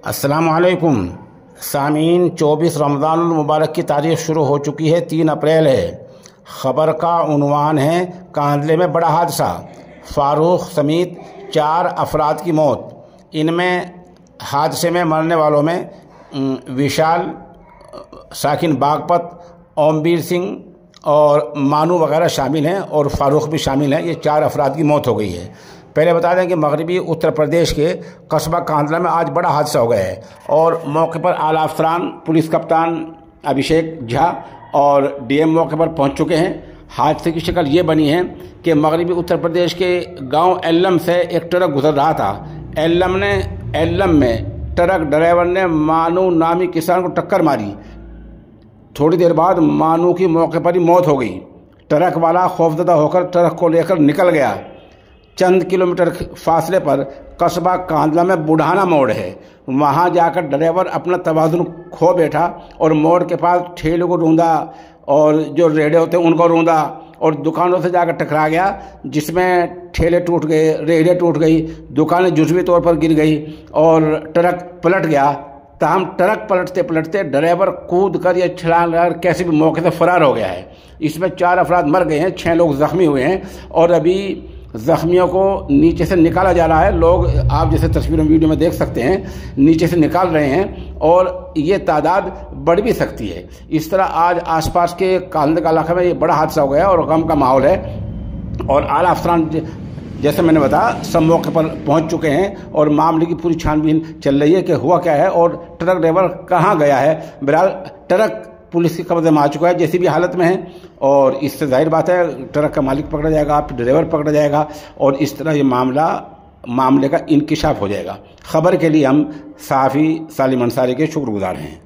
अस्सलामुअलैकुम सामीन, 24 रमज़ानुल मुबारक की तारीख़ शुरू हो चुकी है। 3 अप्रैल है। ख़बर का उन्वान है कांदले में बड़ा हादसा, फ़ारूक समेत 4 अफराद की मौत। इनमें हादसे में मरने वालों में विशाल, साकिन बागपत, ओमवीर सिंह और मानू वगैरह शामिल हैं और फ़ारूक भी शामिल हैं। ये 4 अफराद की मौत हो गई है। पहले बता दें कि मगरबी उत्तर प्रदेश के कस्बा कांदला में आज बड़ा हादसा हो गया है और मौके पर आला अफसरान, पुलिस कप्तान अभिषेक झा और डीएम मौके पर पहुंच चुके हैं। हादसे की शक्ल ये बनी है कि मगरबी उत्तर प्रदेश के गांव एल्लम से एक ट्रक गुजर रहा था। एल्लम में ट्रक ड्राइवर ने मानू नामी किसान को टक्कर मारी। थोड़ी देर बाद मानू की मौके पर ही मौत हो गई। ट्रक वाला खौफजदा होकर ट्रक को लेकर निकल गया। चंद किलोमीटर फासले पर कस्बा कांदला में बुढ़ाना मोड़ है। वहां जाकर ड्राइवर अपना तवाज़ुन खो बैठा और मोड़ के पास ठेले को रूंधा और जो रेड़े होते हैं उनको रूंधा और दुकानों से जाकर टकरा गया, जिसमें ठेले टूट गए, रेड़े टूट गई, दुकानें जुज़वी तौर पर गिर गई और ट्रक पलट गया। ताहम ट्रक पलटते पलटते ड्राइवर कूद कर या छलांग कर कैसे भी मौके से फरार हो गया है। इसमें 4 अफराद मर गए हैं, 6 लोग ज़ख्मी हुए हैं और अभी ज़ख्मियों को नीचे से निकाला जा रहा है। लोग आप जैसे तस्वीरों वीडियो में देख सकते हैं, नीचे से निकाल रहे हैं और ये तादाद बढ़ भी सकती है। इस तरह आज आसपास के कांदले का इलाका में ये बड़ा हादसा हो गया और गम का माहौल है और आला अफसरान जैसे मैंने बताया सब मौके पर पहुंच चुके हैं और मामले की पूरी छानबीन चल रही है कि हुआ क्या है और ट्रक ड्राइवर कहाँ गया है। बहरहाल ट्रक पुलिस के कब्जे में आ चुका है, जैसी भी हालत में है और इससे जाहिर बात है ट्रक का मालिक पकड़ा जाएगा, ड्राइवर पकड़ा जाएगा और इस तरह ये मामले का इंकिशाफ हो जाएगा। खबर के लिए हम सहाफ़ी सालिम अंसारी के शुक्रगुजार हैं।